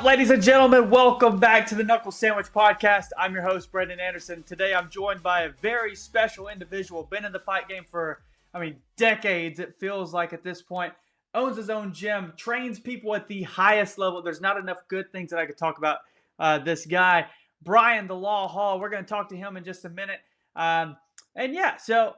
up, ladies and gentlemen? Welcome back to the Knuckle Sandwich podcast. I'm your host, Brendan Anderson. Today, I'm joined by a very special individual. Been in the fight game for, decades, it feels like at this point. Owns his own gym, trains people at the highest level. There's not enough good things that I could talk about this guy. Brian the Law Hall. We're going to talk to him in just a minute. So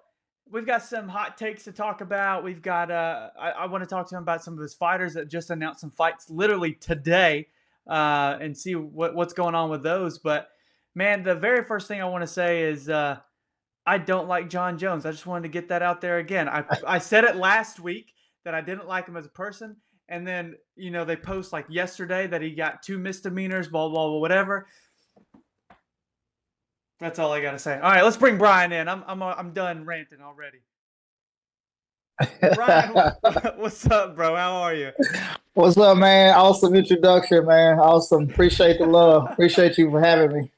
we've got some hot takes to talk about. We've got, I want to talk to him about some of his fighters that just announced some fights literally today and see what's going on with those. But, man, the very first thing I want to say is I don't like John Jones. I just wanted to get that out there again. I said it last week that I didn't like him as a person. And then, they post like yesterday that he got 2 misdemeanors, blah, blah, blah, whatever. That's all I got to say. All right, let's bring Brian in. I'm done ranting already. Brian, what's up, bro? How are you? What's up, man? Awesome introduction, man. Awesome. Appreciate the love. Appreciate you for having me.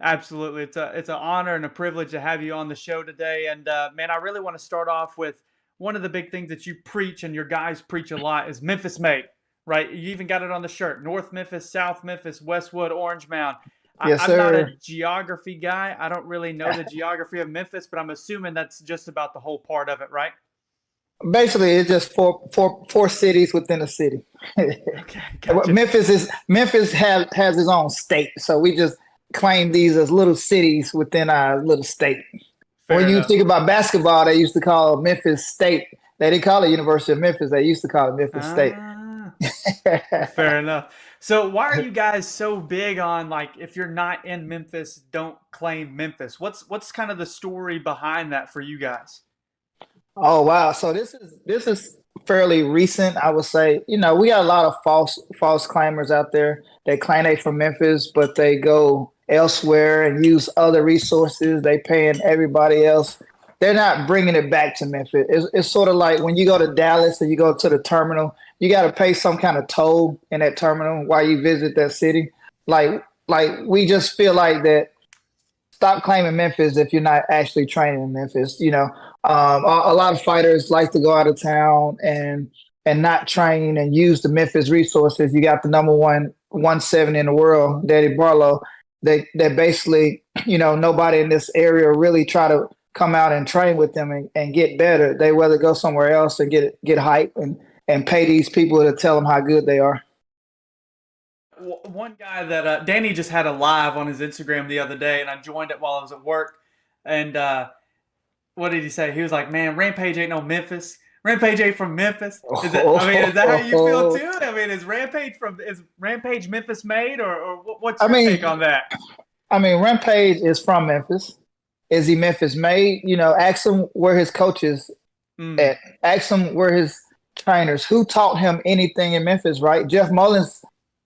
Absolutely. It's an honor and a privilege to have you on the show today. And, man, I really want to start off with one of the big things that you preach and your guys preach a lot is Memphis made, right? You even got it on the shirt. North Memphis, South Memphis, Westwood, Orange Mound. Yes, I'm sir. not a geography guy. I don't really know the geography of Memphis, but I'm assuming that's just about the whole part of it, right? Basically, it's just four cities within a city. Okay, gotcha. Memphis has its own state, so we just claim these as little cities within our little state. Fair when you enough. think about basketball, they used to call Memphis State. They didn't call it University of Memphis. They used to call it Memphis State. Fair enough. So why are you guys so big on, like, if you're not in Memphis, don't claim Memphis? What's kind of the story behind that for you guys? Oh wow! So this is fairly recent, I would say. We got a lot of false claimers out there. They claim they from Memphis, but they go elsewhere and use other resources. They paying everybody else. They're not bringing it back to Memphis. It's sort of like when you go to Dallas and you go to the terminal, you got to pay some kind of toll in that terminal while you visit that city. Like we just feel like that. Stop claiming Memphis if you're not actually training in Memphis. A lot of fighters like to go out of town and not train and use the Memphis resources. You got the number 170 in the world, Daddy Barlow. They basically, nobody in this area really try to come out and train with them and get better. They rather go somewhere else and get hype and pay these people to tell them how good they are. One guy that Danny just had a live on his Instagram the other day, and I joined it while I was at work. And what did he say? He was like, "Man, Rampage ain't no Memphis. Rampage ain't from Memphis." Is that how you feel too? Is Rampage Memphis made, or what's your take on that? Rampage is from Memphis. Is he Memphis made? Ask him where his coaches at. Ask him where his trainers. Who taught him anything in Memphis? Right? Jeff Mullins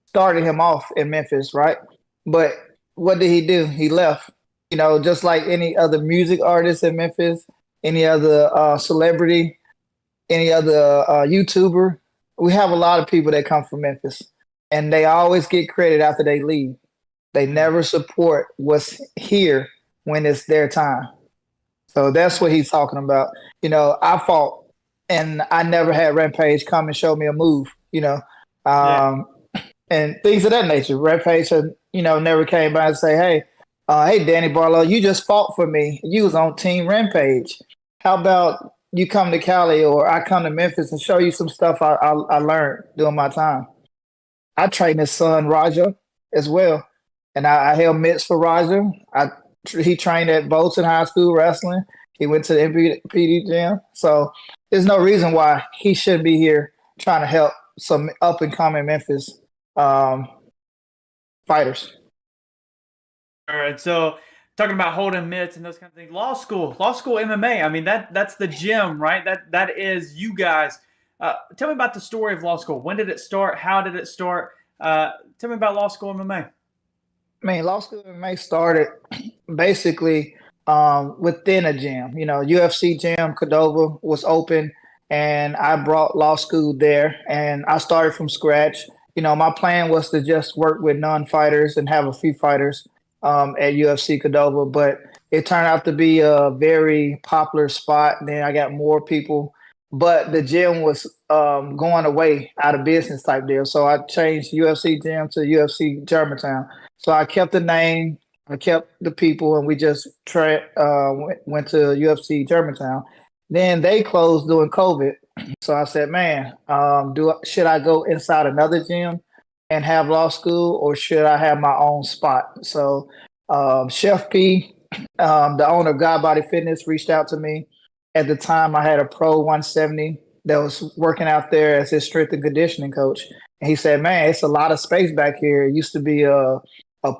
started him off in Memphis, right? But what did he do? He left. Just like any other music artist in Memphis, any other celebrity, any other YouTuber. We have a lot of people that come from Memphis, and they always get credit after they leave. They never support what's here when it's their time. So that's what he's talking about. I fought, and I never had Rampage come and show me a move, and things of that nature. Rampage, never came by and say, hey, Danny Barlow, you just fought for me. You was on Team Rampage. How about you come to Cali or I come to Memphis and show you some stuff I learned during my time. I trained his son, Raja, as well. And I held mitts for Raja. He trained at Bolton High School wrestling. He went to the MPD gym. So there's no reason why he shouldn't be here trying to help some up-and-coming Memphis fighters. All right, so talking about holding mitts and those kind of things, law school MMA. That's the gym, right? That is you guys. Tell me about the story of law school. When did it start? How did it start? Tell me about law school MMA. Law school MMA started basically within a gym. UFC gym, Cordova was open, and I brought law school there, and I started from scratch. My plan was to just work with non-fighters and have a few fighters at UFC Cordova, but it turned out to be a very popular spot. And then I got more people but the gym was going away out of business type deal. So I changed UFC gym to UFC Germantown. So I kept the name, I kept the people, and we just went to UFC Germantown. Then they closed during COVID. So I said, man, should I go inside another gym and have law school, or should I have my own spot? So Chef P, the owner of God Body Fitness, reached out to me. At the time, I had a pro 170 that was working out there as his strength and conditioning coach. And he said, man, it's a lot of space back here. It used to be a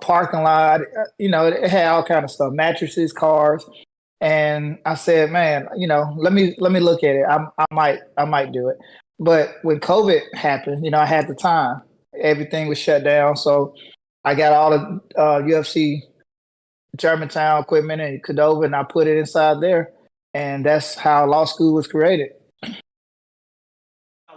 parking lot. It had all kind of stuff, mattresses, cars. And I said, man, let me look at it. I might do it. But when COVID happened, I had the time. Everything was shut down. So I got all the UFC Germantown equipment and Cadova, and I put it inside there. And that's how law school was created.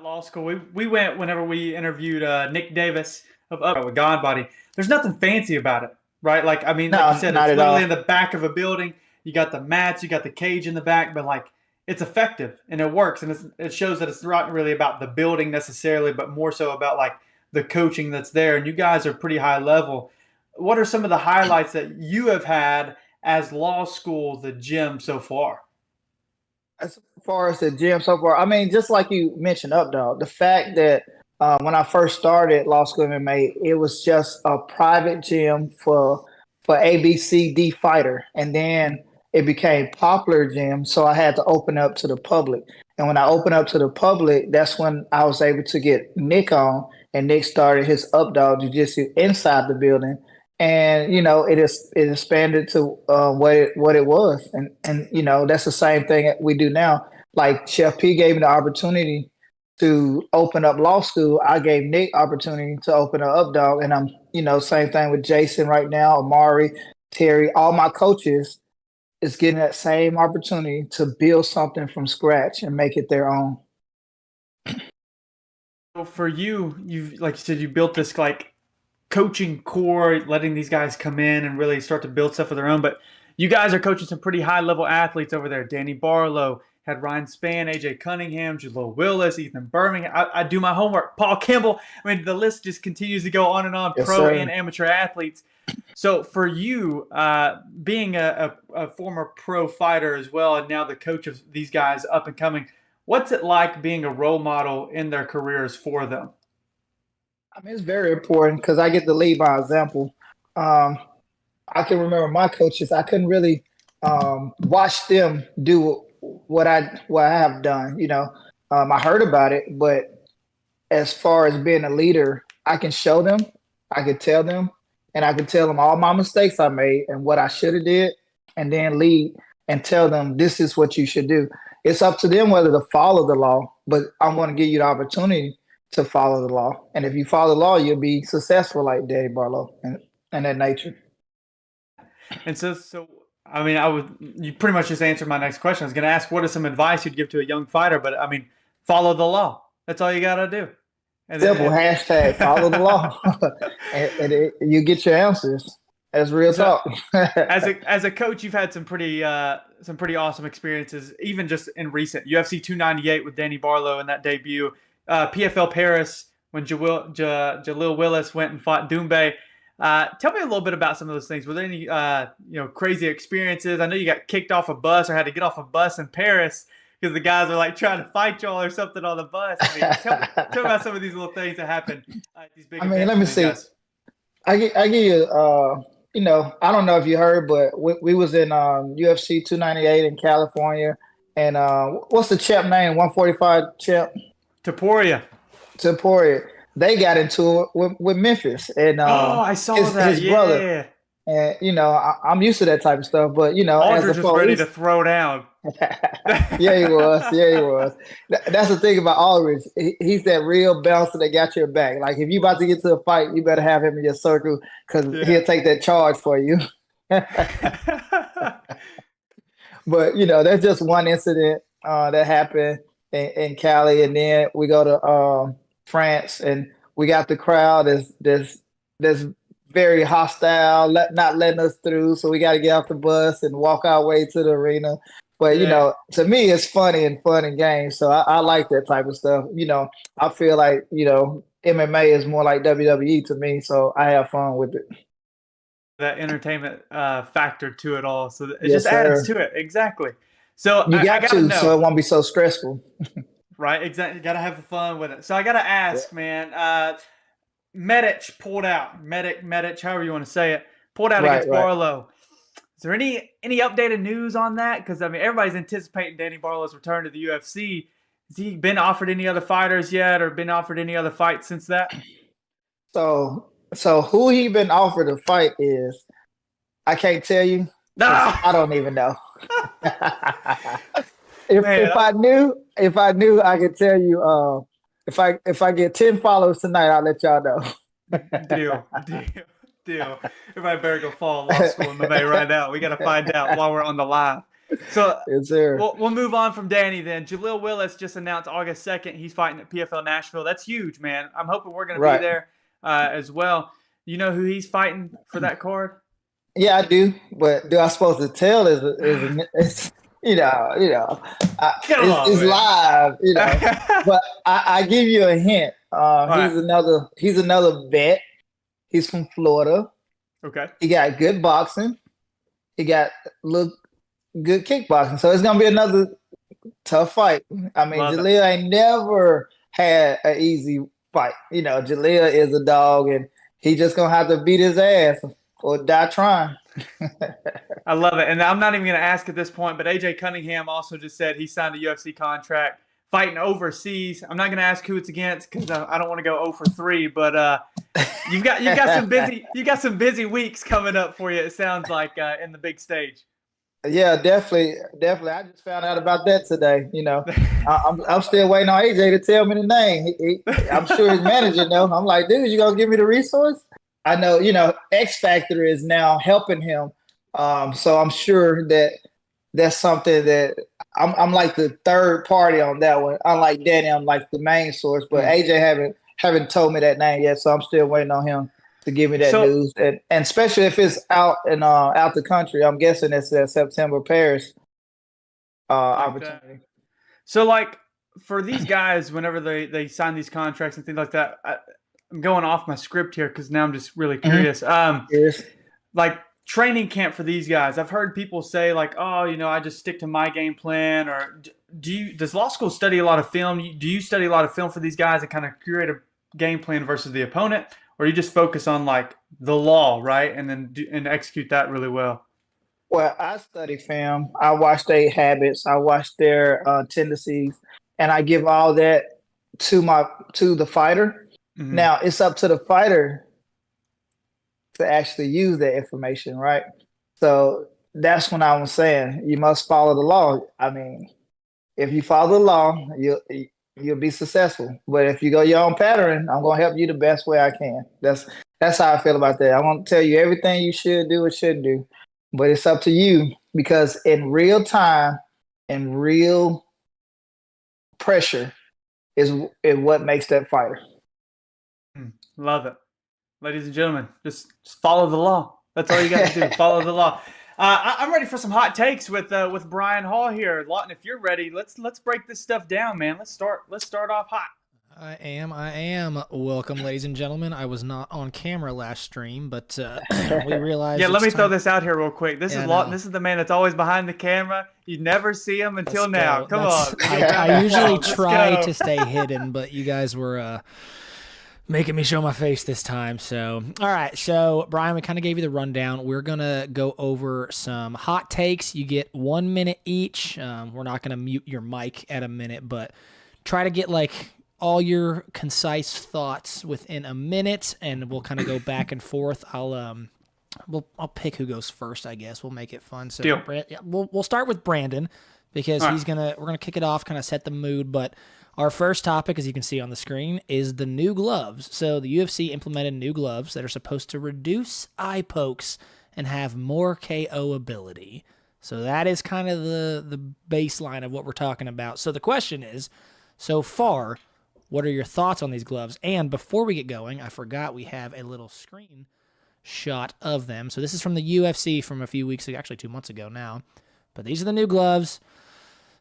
Law school. We went whenever we interviewed Nick Davis of Up with God Body. There's nothing fancy about it, right? Like, I mean, like you said, it's literally in the back of a building. You got the mats, you got the cage in the back, but like it's effective and it works. And it shows that it's not really about the building necessarily, but more so about like the coaching that's there. And you guys are pretty high level. What are some of the highlights that you have had as law school, the gym so far? As far as the gym so far, I mean, just like you mentioned, Updog, the fact that when I first started law school MMA, it was just a private gym for ABCD fighter, and then it became popular gym, so I had to open up to the public. And when I opened up to the public, that's when I was able to get Nick on, and Nick started his Updog Jiu-Jitsu inside the building. And it expanded to what it was, and that's the same thing that we do now. Like Chef P gave me the opportunity to open up law school, I gave Nick opportunity to open up Updog, and I'm same thing with Jason right now, Amari, Terry, all my coaches is getting that same opportunity to build something from scratch and make it their own. So for you, like you said, you built this like coaching core, letting these guys come in and really start to build stuff of their own. But you guys are coaching some pretty high level athletes over there. Danny Barlow, had Ryan Spann, AJ Cunningham, Jalil Willis, Ethan Birmingham. I do my homework. Paul Kimball. I mean, the list just continues to go on and on. Yes, pro sir. And amateur athletes. So for you, being a former pro fighter as well, and now the coach of these guys up and coming, what's it like being a role model in their careers for them? I mean, it's very important because I get to lead by example. I can remember my coaches. I couldn't really watch them do what I have done. I heard about it, but as far as being a leader, I can show them, I can tell them, and I can tell them all my mistakes I made and what I should have did, and then lead and tell them this is what you should do. It's up to them whether to follow the law, but I'm going to give you the opportunity to follow the law. And if you follow the law, you'll be successful like Daddy Barlow and that nature. And so I mean, you pretty much just answered my next question. I was going to ask what is some advice you'd give to a young fighter, but I mean, follow the law. That's all you got to do. And simple hashtag follow the law, and you get your answers. That's real talk. as a coach, you've had some pretty awesome experiences, even just in recent UFC 298 with Danny Barlow in that debut. PFL Paris when Jalil Willis went and fought Doumbé. Tell me a little bit about some of those things. Were there any crazy experiences? I know you got kicked off a bus or had to get off a bus in Paris because the guys were like trying to fight y'all or something on the bus. I mean, tell me about some of these little things that happen at these big events. Let me see. I give you I don't know if you heard, but we was in UFC 298 in California, and what's the champ name? 145 champ. Taporia. They got into it with Memphis, and I saw his brother. And I'm used to that type of stuff, but Aldridge was ready to throw down. Yeah, he was. That's the thing about Aldridge. He's that real bouncer that got your back. Like if you about to get to a fight, you better have him in your circle because he'll take that charge for you. But that's just one incident that happened in Cali, and then we go to France, and we got the crowd that's very hostile, not letting us through. So we got to get off the bus and walk our way to the arena. But Yeah. to me, it's funny and fun and games. So I like that type of stuff. I feel like MMA is more like WWE to me. So I have fun with it. That entertainment factor to it all. So it just Yes, adds sir. to it. Exactly. So You I got got to to, so know, it won't be so stressful. right? Exactly. Got to have the fun with it. So I got to Yeah. ask, man. Medic pulled out. Medic, however you want to say it, pulled out Right, against right. Barlow. Is there any updated news on that? Because I mean, everybody's anticipating Danny Barlow's return to the UFC. Has he been offered any other fighters yet, or been offered any other fights since that? So who he been offered to fight is I can't tell you because No, I don't even know. man. If I knew, I could tell you. If I get 10 followers tonight, I'll let y'all know. Deal. Everybody better go follow law school MMA right now. We got to find out while we're on the live. So Yes, sir. we'll move on from Danny then. Jaleel Willis just announced August 2nd he's fighting at PFL Nashville. That's huge, man. I'm hoping we're going to be Right. there as well. You know who he's fighting for that card? Yeah, I do. But do I supposed to tell? Is Come on, it's man. live. But I give you a hint. All He's right. another vet. He's from Florida. Okay. He got good boxing. He got look good kickboxing. So it's gonna be another tough fight. I mean, Love it. Jaleel ain't never had an easy fight. Jaleel is a dog, and he just gonna have to beat his ass or die trying. I love it. And I'm not even going to ask at this point, but AJ Cunningham also just said he signed a UFC contract fighting overseas. I'm not going to ask who it's against because I don't want to go 0 for 3, but you got some busy weeks coming up for you. It sounds like in the big stage. Yeah, definitely, definitely. I just found out about that today. I'm still waiting on AJ to tell me the name. I'm sure his manager know. I'm like, dude, you gonna give me the resource? I know. X Factor is now helping him. So I'm sure that that's something that I'm like the third party on that one. Unlike Danny, I'm like the main source, but AJ haven't told me that name yet, so I'm still waiting on him to give me that So news, and especially if it's out the country. I'm guessing it's that September Paris like that. opportunity. So like for these guys, whenever they sign these contracts and things like that, I'm going off my script here because now I'm just really curious. Yes. Like training camp for these guys, I've heard people say like, oh, I just stick to my game plan. Or does law school study a lot of film? Do you study a lot of film for these guys and kind of curate a game plan versus the opponent, or you just focus on like the law, right, and then and execute that really well? Well, I study film. I watch their habits. I watch their tendencies, and I give all that to the fighter. Mm-hmm. Now it's up to the fighter to actually use that information, right? So that's when I was saying you must follow the law. I mean, if you follow the law, you'll be successful. But if you go your own pattern, I'm gonna help you the best way I can. That's how I feel about that. I want to tell you everything you should do or shouldn't do, but it's up to you because in real time and real pressure is what makes that fighter. Love it. Ladies and gentlemen, just follow the law. That's all you got to do. Follow the law. I'm ready for some hot takes with Brian Hall here. Lawton, if you're ready, let's break this stuff down, man. Let's start off hot. I am. Welcome, ladies and gentlemen. I was not on camera last stream, but we realized. Yeah, let me throw this out here real quick. This is Lawton. No. This is the man that's always behind the camera. You never see him until now. Come on. I usually try to stay hidden, but you guys were making me show my face this time. So, all right. So, Brian, we kind of gave you the rundown. We're going to go over some hot takes. You get 1 minute each. We're not going to mute your mic at a minute, but try to get like all your concise thoughts within a minute, and we'll kind of go back and forth. I'll pick who goes first, I guess. We'll make it fun. So, Deal. We'll start with Brandon because we're gonna kick it off, kind of set the mood, but our first topic, as you can see on the screen, is the new gloves. So the UFC implemented new gloves that are supposed to reduce eye pokes and have more KO ability. So that is kind of the baseline of what we're talking about. So the question is, so far, what are your thoughts on these gloves? And before we get going, I forgot we have a little screen shot of them. So this is from the UFC from a few weeks ago, actually 2 months ago now. but these are the new gloves.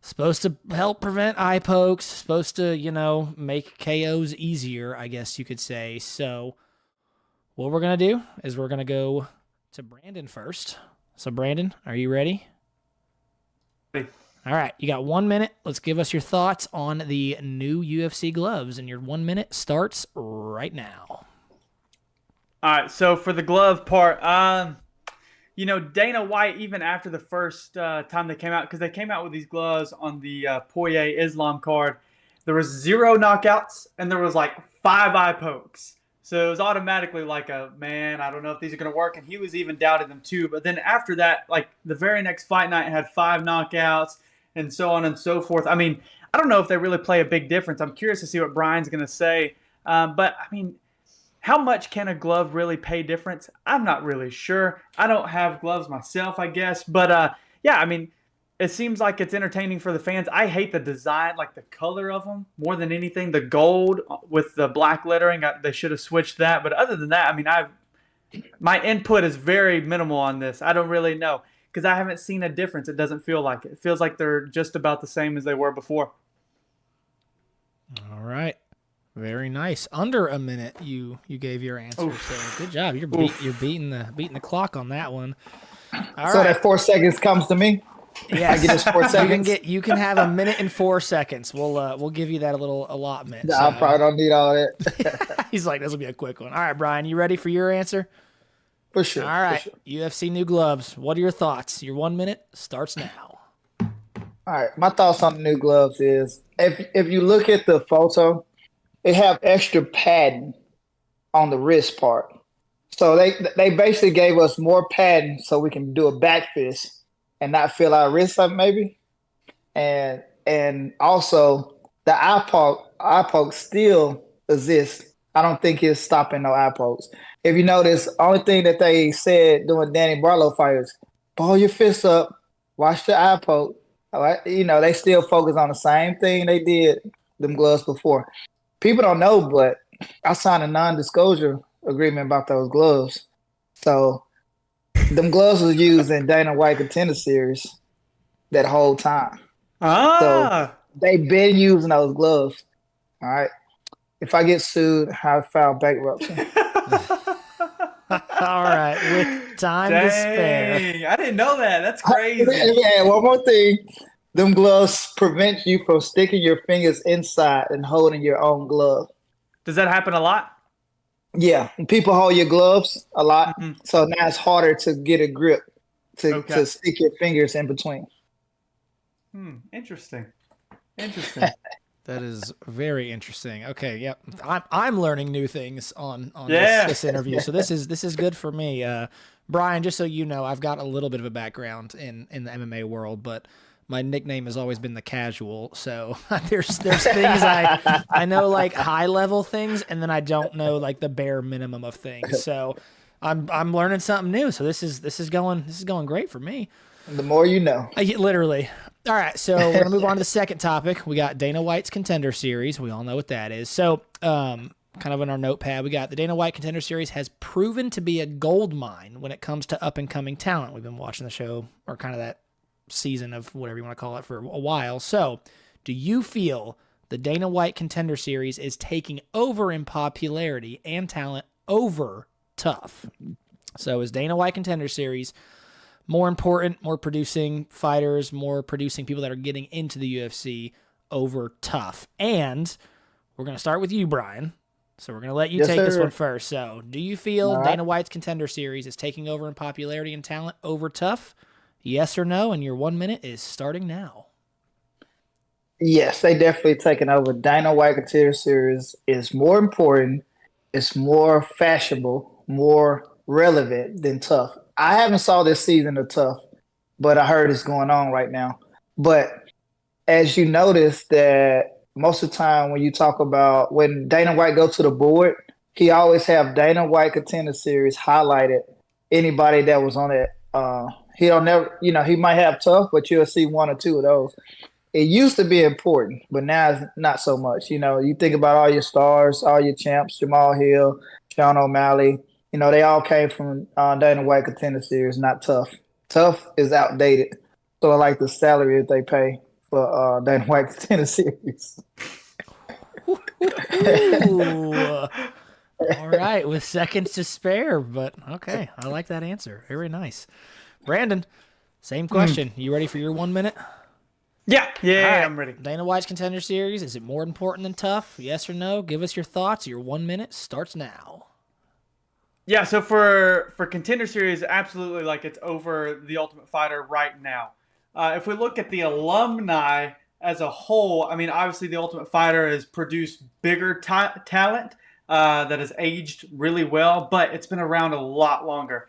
Supposed to help prevent eye pokes, supposed to, make KOs easier, I guess you could say. So what we're going to do is we're going to go to Brandon first. So Brandon, are you ready? Hey. All right, you got 1 minute. Let's give us your thoughts on the new UFC gloves, and your 1 minute starts right now. All right, so for the glove part, Dana White, even after the first time they came out, because they came out with these gloves on the Poirier Islam card, there was 0 knockouts and there was like 5 eye pokes. So it was automatically like I don't know if these are going to work. And he was even doubting them too. But then after that, like the very next fight night had 5 knockouts and so on and so forth. I mean, I don't know if they really play a big difference. I'm curious to see what Brian's going to say. But I mean, how much can a glove really pay difference? I'm not really sure. I don't have gloves myself, I guess. But yeah, I mean, it seems like it's entertaining for the fans. I hate the design, like the color of them more than anything. The gold with the black lettering, they should have switched that. But other than that, I mean, my input is very minimal on this. I don't really know because I haven't seen a difference. It doesn't feel like it. It feels like they're just about the same as they were before. All right. Very nice. Under a minute, you gave your answer. Oof. So good job. You're beating the clock on that one. All so right. that 4 seconds comes to me. Yeah, I get this 4 seconds. You can have 1 minute and 4 seconds. We'll give you that little allotment. No, I probably don't need all that. He's like, this will be a quick one. All right, Brian, you ready for your answer? For sure. All right, for sure. UFC new gloves. What are your thoughts? Your 1 minute starts now. All right, my thoughts on the new gloves is if you look at the photo, they have extra padding on the wrist part. So they basically gave us more padding so we can do a back fist and not feel our wrists up maybe. And also the eye poke still exists. I don't think it's stopping no eye pokes. If you notice, only thing that they said doing Danny Barlow fights, ball your fists up, watch the eye poke. All right? They still focus on the same thing they did them gloves before. People don't know, but I signed a non-disclosure agreement about those gloves. So them gloves was used in Dana White Contender Series that whole time. So they've been using those gloves. All right. If I get sued, I file bankruptcy. All right. With time to spare. I didn't know that. That's crazy. And one more thing. Them gloves prevent you from sticking your fingers inside and holding your own glove. Does that happen a lot? Yeah. People hold your gloves a lot. Mm-hmm. So now it's harder to get a grip to stick your fingers in between. Interesting. That is very interesting. Okay, yep. I'm learning new things on this interview, so this is good for me. Brian, just so you know, I've got a little bit of a background in the MMA world, but my nickname has always been the Casual. So there's things I know, like high level things, and then I don't know like the bare minimum of things. So I'm learning something new. So this is going great for me. The more you know. Literally. All right, so we're going to move on to the second topic. We got Dana White's Contender Series. We all know what that is. So kind of in our notepad, we got the Dana White Contender Series has proven to be a gold mine when it comes to up-and-coming talent. We've been watching the show, or kind of that season of whatever you want to call it, for a while. So do you feel the Dana White Contender Series is taking over in popularity and talent over tough? So is Dana White Contender Series more important, more producing fighters, more producing people that are getting into the UFC over tough? And we're going to start with you, Brian. So we're going to let you take this one first. So do you feel Dana White's Contender Series is taking over in popularity and talent over tough? Yes or no? And your 1 minute is starting now. Yes, they definitely taking over. Dana White Contender Series is more important. It's more fashionable, more relevant than tough. I haven't saw this season of Tough, but I heard it's going on right now. But as you notice that most of the time when you talk about when Dana White go to the board, he always have Dana White Contender Series highlighted. Anybody that was on it, he don't never, he might have Tough, but you'll see 1 or 2 of those. It used to be important, but now it's not so much. You think about all your stars, all your champs, Jamal Hill, Sean O'Malley. They all came from Dana White Contender Series, not Tough. Tough is outdated. sort of like the salary that they pay for Dana White's tennis series. Ooh. All right, with seconds to spare, but okay, I like that answer. Very nice. Brandon, same question. You ready for your 1 minute? Yeah, All right. I'm ready. Dana White's Contender Series, is it more important than tough? Yes or no? Give us your thoughts. Your 1 minute starts now. Yeah, so for Contender Series, absolutely, like it's over the Ultimate Fighter right now. If we look at the alumni as a whole, I mean, obviously the Ultimate Fighter has produced bigger talent that has aged really well, but it's been around a lot longer.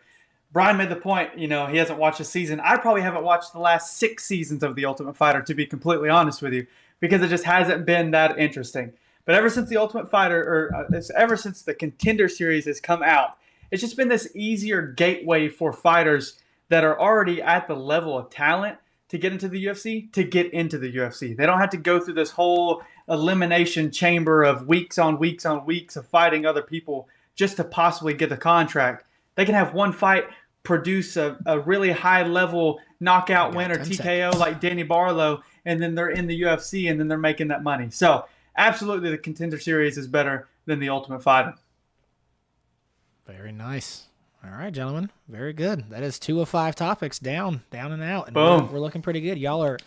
Brian made the point, he hasn't watched a season. I probably haven't watched the last 6 seasons of The Ultimate Fighter, to be completely honest with you, because it just hasn't been that interesting. But ever since The Ultimate Fighter, or ever since the Contender Series has come out, it's just been this easier gateway for fighters that are already at the level of talent to get into the UFC, to get into the UFC. They don't have to go through this whole elimination chamber of weeks on weeks on weeks of fighting other people just to possibly get the contract. They can have one fight, produce a really high-level knockout win or TKO seconds. like Danny Barlow, and then they're in the UFC, and then they're making that money. So absolutely the Contender Series is better than the Ultimate Fighter. Very nice. All right, gentlemen. Very good. That is 2 of 5 topics down and out. And Boom. We're looking pretty good. Y'all are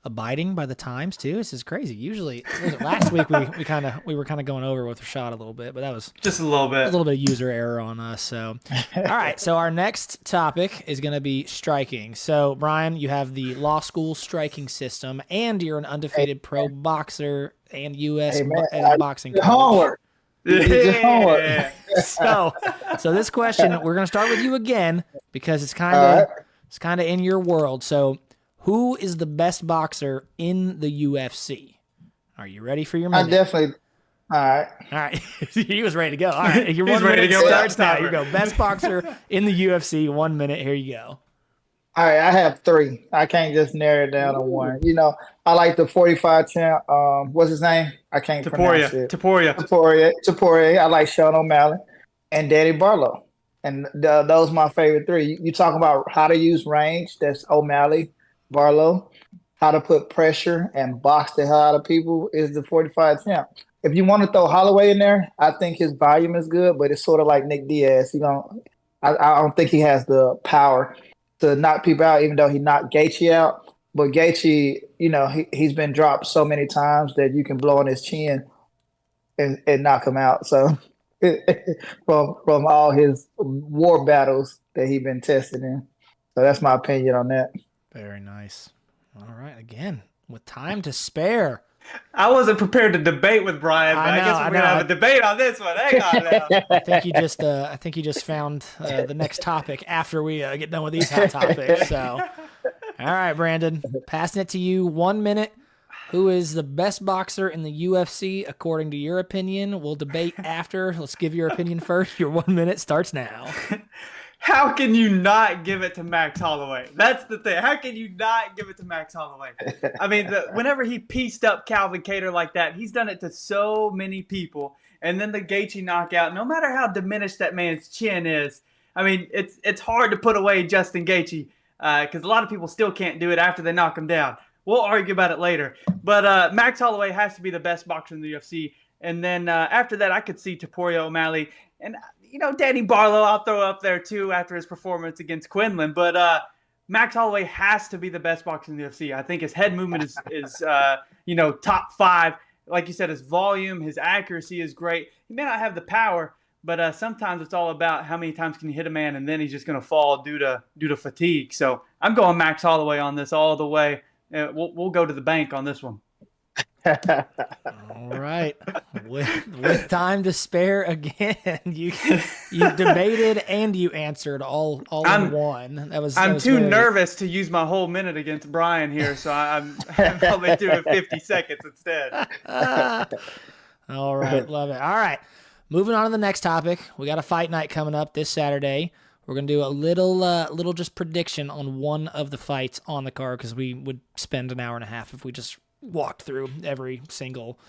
abiding by the times too. This is crazy. Usually, last week we were kind of going over with Rashad a little bit, but that was just a little bit of user error on us. So, all right. So our next topic is going to be striking. So Brian, you have the law school striking system, and you're an undefeated pro boxer and U.S. boxing coach. Homework. Yeah. So this question, we're going to start with you again because it's kind of in your world. So, who is the best boxer in the UFC? Are you ready for your minute? I definitely. All right. He was ready to go. All right. Your 1 ready minute to go. starts now. You go. Best boxer in the UFC. 1 minute. Here you go. All right, I have 3. I can't just narrow it down to one. I like the 45 champ. What's his name? I can't pronounce it. Topuria. I like Sean O'Malley and Danny Barlow. And those are my favorite 3. You talking about how to use range. That's O'Malley, Barlow. How to put pressure and box the hell out of people is the 45 champ. If you want to throw Holloway in there, I think his volume is good, but it's sort of like Nick Diaz. I don't think he has the power to knock people out, even though he knocked Gaethje out. But Gaethje, he's been dropped so many times that you can blow on his chin and knock him out. So from all his war battles that he's been tested in. So that's my opinion on that. Very nice. All right. Again, with time to spare. I wasn't prepared to debate with Brian, but I guess we're gonna have a debate on this one. Hang on now. I think you just found the next topic after we get done with these hot topics. So, all right, Brandon, passing it to you. 1 minute. Who is the best boxer in the UFC according to your opinion? We'll debate after. Let's give your opinion first. Your 1 minute starts now. How can you not give it to Max Holloway? That's the thing. How can you not give it to Max Holloway? I mean, whenever he pieced up Calvin Kattar like that, he's done it to so many people. And then the Gaethje knockout, no matter how diminished that man's chin is, I mean, it's hard to put away Justin Gaethje because a lot of people still can't do it after they knock him down. We'll argue about it later. But Max Holloway has to be the best boxer in the UFC. And then after that, I could see Topuria O'Malley. And Danny Barlow, I'll throw up there too after his performance against Quinlan. But Max Holloway has to be the best boxer in the UFC. I think his head movement is top 5. Like you said, his volume, his accuracy is great. He may not have the power, but sometimes it's all about how many times can you hit a man, and then he's just going to fall due to fatigue. So I'm going Max Holloway on this all the way. We'll go to the bank on this one. All right, with time to spare again, you debated and you answered all in one. I'm too nervous to use my whole minute against Brian here, so I'm probably doing 50 seconds instead. All right, love it. All right, moving on to the next topic. We got a fight night coming up this Saturday. We're going to do a little just prediction on one of the fights on the card because we would spend an hour and a half if we just walked through every single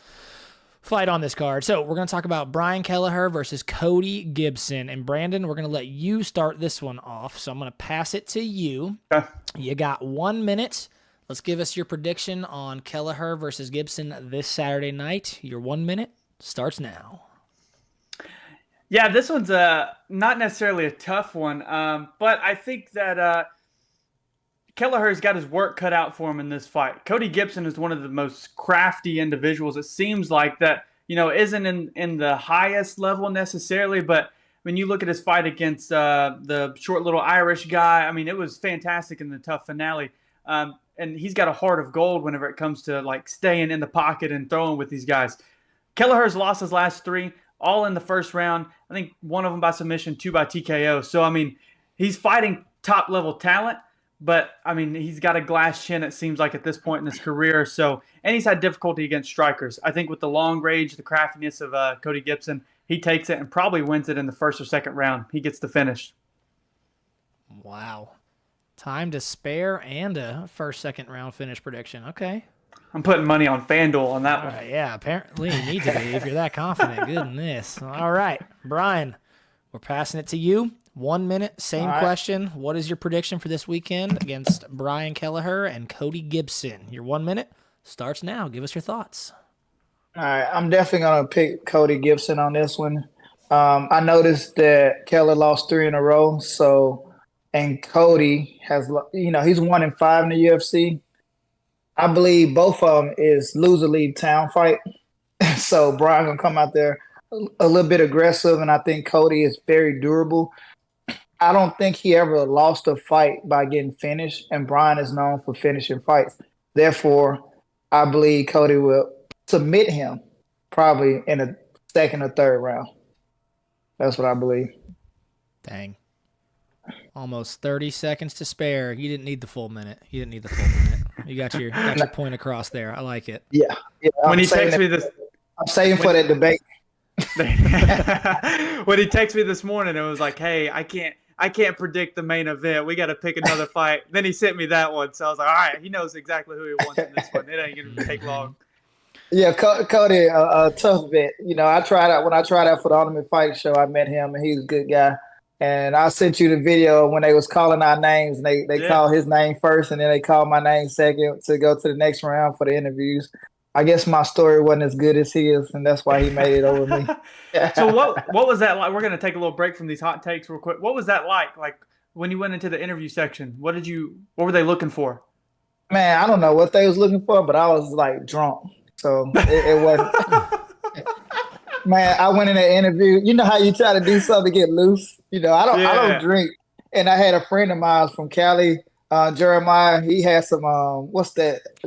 fight on this card. So we're going to talk about Brian Kelleher versus Cody Gibson. And Brandon, we're going to let you start this one off. So I'm going to pass it to you. Okay. You got 1 minute. Let's give us your prediction on Kelleher versus Gibson this Saturday night. Your 1 minute starts now. Yeah, this one's not necessarily a tough one, but I think that Kelleher's got his work cut out for him in this fight. Cody Gibson is one of the most crafty individuals. It seems like that, isn't in the highest level necessarily, but when you look at his fight against the short little Irish guy, I mean, it was fantastic in the tough finale. And he's got a heart of gold whenever it comes to like staying in the pocket and throwing with these guys. Kelleher's lost his last 3, all in the first round. I think one of them by submission, 2 by TKO. So, I mean, he's fighting top-level talent, but, I mean, he's got a glass chin, it seems like, at this point in his career. So, and he's had difficulty against strikers. I think with the long range, the craftiness of Cody Gibson, he takes it and probably wins it in the first or second round. He gets the finish. Wow. Time to spare and a first, second round finish prediction. Okay. I'm putting money on FanDuel on that one. Yeah, apparently you need to be if you're that confident. Goodness. All right, Brian, we're passing it to you. 1 minute, same question. What is your prediction for this weekend against Brian Kelleher and Cody Gibson? Your 1 minute starts now. Give us your thoughts. All right, I'm definitely going to pick Cody Gibson on this one. I noticed that Kelleher lost 3 in a row, and Cody has, he's 1-5 in the UFC. I believe both of them is loser leave town fight. So Brian gonna come out there a little bit aggressive, and I think Cody is very durable. I don't think he ever lost a fight by getting finished, and Brian is known for finishing fights. Therefore, I believe Cody will submit him probably in a second or third round. That's what I believe. Dang. Almost 30 seconds to spare. You didn't need the full minute. You got your point across there. I like it. Yeah. When he texts me this, I'm saving for that debate. When he texted me this morning, it was like, "Hey, I can't predict the main event. We got to pick another fight." Then he sent me that one, so I was like, "All right, he knows exactly who he wants in this one. It ain't gonna take long." Yeah, Cody, a tough vet. When I tried out for the Ultimate Fight Show, I met him, and he's a good guy. And I sent you the video when they was calling our names. And they called his name first, and then they called my name second to go to the next round for the interviews. I guess my story wasn't as good as his, and that's why he made it over me. So what was that like? We're going to take a little break from these hot takes real quick. What was that like? Like when you went into the interview section, what were they looking for? Man, I don't know what they was looking for, but I was like drunk. So it wasn't. Man, I went in an interview. You know how you try to do something to get loose? I don't drink. And I had a friend of mine from Cali, Jeremiah. He had some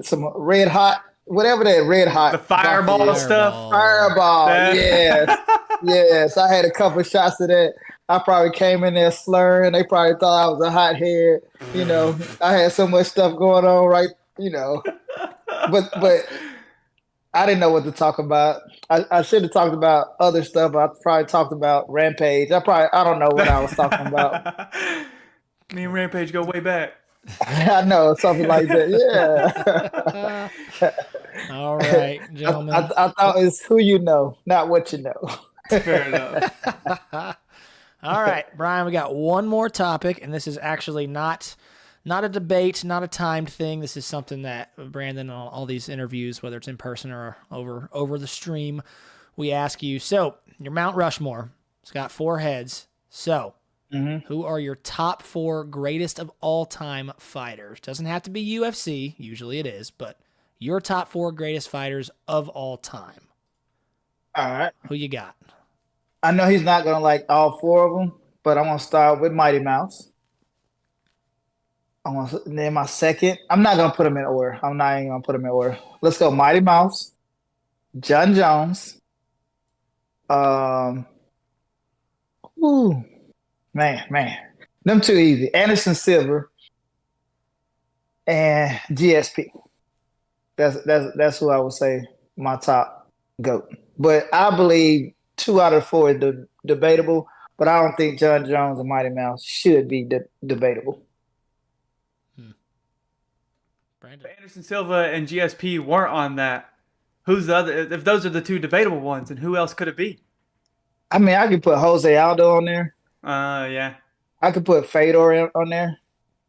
some red hot, whatever that red hot. The fireball stuff. Fireball. Yes. Yes. I had a couple of shots of that. I probably came in there slurring. They probably thought I was a hothead. I had so much stuff going on, right? But I didn't know what to talk about. I should have talked about other stuff. I probably talked about Rampage. I don't know what I was talking about. Me and Rampage go way back. I know, something like that. Yeah. All right, gentlemen. I thought it's who you know, not what you know. Fair enough. All right, Brian, we got one more topic, and this is actually not a debate, not a timed thing. This is something that Brandon, on all these interviews, whether it's in person or over the stream, we ask you. So, your Mount Rushmore, it's got 4 heads. So, who are your top 4 greatest of all-time fighters? Doesn't have to be UFC. Usually it is, but your top 4 greatest fighters of all time. All right. Who you got? I know he's not going to like all 4 of them, but I'm going to start with Mighty Mouse. I'm going to name my second. I'm not going to put him in order. I'm not even going to put him in order. Let's go Mighty Mouse, John Jones. Man. Them 2 easy. Anderson Silva and GSP. That's who I would say my top GOAT. But I believe 2 out of 4 is debatable, but I don't think John Jones and Mighty Mouse should be debatable. Brandon. Anderson Silva and GSP weren't on that. who's the other? If those are the two debatable ones, and who else could it be? I mean, I could put Jose Aldo on there. Yeah. I could put Fedor on there.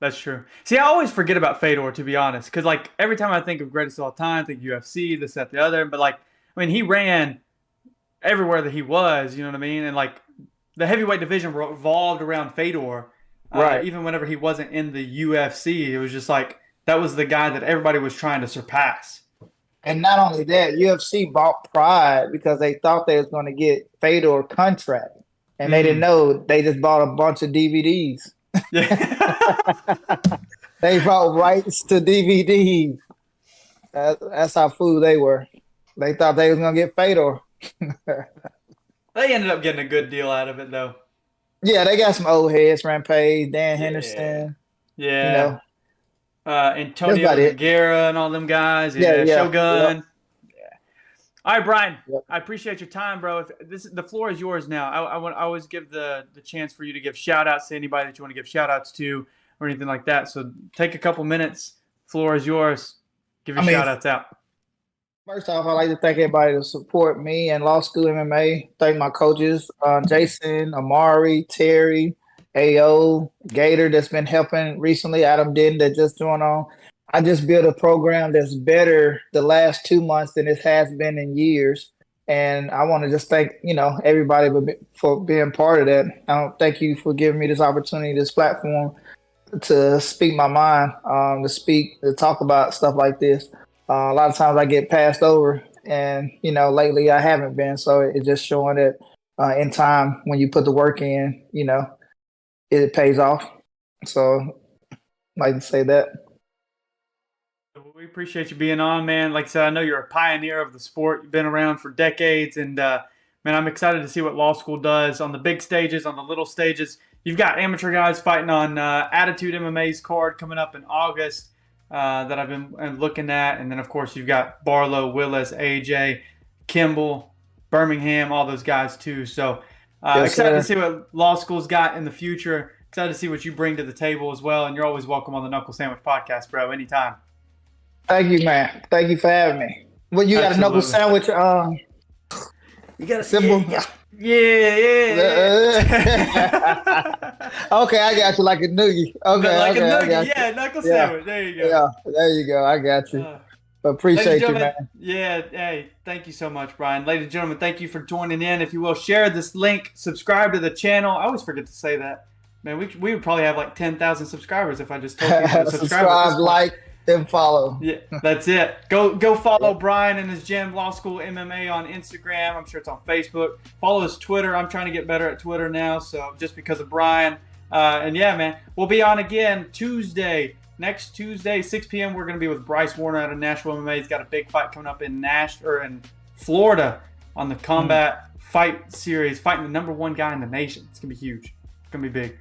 That's true. See, I always forget about Fedor, to be honest, because like every time I think of greatest of all time, I think UFC, this, that, the other. But like, I mean, he ran everywhere that he was. You know what I mean? And like, the heavyweight division revolved around Fedor. Right. Even whenever he wasn't in the UFC, it was just like that was the guy that everybody was trying to surpass. And not only that, UFC bought Pride because they thought they was going to get Fedor contract, and they didn't know. They just bought a bunch of DVDs. They bought rights to DVDs. That's how fool they were. They thought they was going to get Fedor. They ended up getting a good deal out of it, though. Yeah, they got some old heads, Rampage, Dan Henderson. Yeah. You know. Antonio Nogueira and all them guys. Yeah. Shogun. Yeah. All right, Brian. Yep. I appreciate your time, bro. The floor is yours now. I always give the chance for you to give shout-outs to anybody that you want to give shout-outs to or anything like that. So take a couple minutes. Floor is yours. Give your shout-outs out. First off, I'd like to thank everybody to support me and Law School MMA. Thank my coaches, Jason, Amari, Terry, AO, Gator that's been helping recently, Adam Denton that just joined on. I just built a program that's better the last 2 months than it has been in years. And I want to just thank, everybody for being part of that. Thank you for giving me this opportunity, this platform to speak my mind, to talk about stuff like this. A lot of times I get passed over and, lately I haven't been. So it's just showing that in time when you put the work in, it pays off. So I'd like to say that. We appreciate you being on, man. Like I said, I know you're a pioneer of the sport. You've been around for decades. And, man, I'm excited to see what law school does on the big stages, on the little stages. You've got amateur guys fighting on Attitude MMA's card coming up in August that I've been looking at. And then, of course, you've got Barlow, Willis, AJ, Kimball, Birmingham, all those guys too. So excited to see what law school's got in the future. Excited to see what you bring to the table as well. And you're always welcome on the Knuckle Sandwich podcast, bro, anytime. Thank you, man. Thank you for having me. Well, you got a Knuckle Sandwich you got a symbol? Yeah. Okay, I got you like a noogie. Okay, like a noogie. Yeah, Knuckle Sandwich. There you go. Yeah, there you go. I got you. Appreciate you, man. Yeah, hey, thank you so much, Brian. Ladies and gentlemen, thank you for joining in. If you will, share this link, subscribe to the channel. I always forget to say that. Man, we would probably have like 10,000 subscribers if I just told people to subscribe, like, and follow. Yeah, that's it. Go follow Brian and his gym, Law School MMA, on Instagram. I'm sure it's on Facebook. Follow his Twitter. I'm trying to get better at Twitter now, so just because of Brian. And yeah, man, we'll be on again next Tuesday, 6 p.m. We're going to be with Bryce Warner out of Nashville MMA. He's got a big fight coming up in Florida on the Combat Fight Series, fighting the #1 guy in the nation. It's going to be huge. It's going to be big.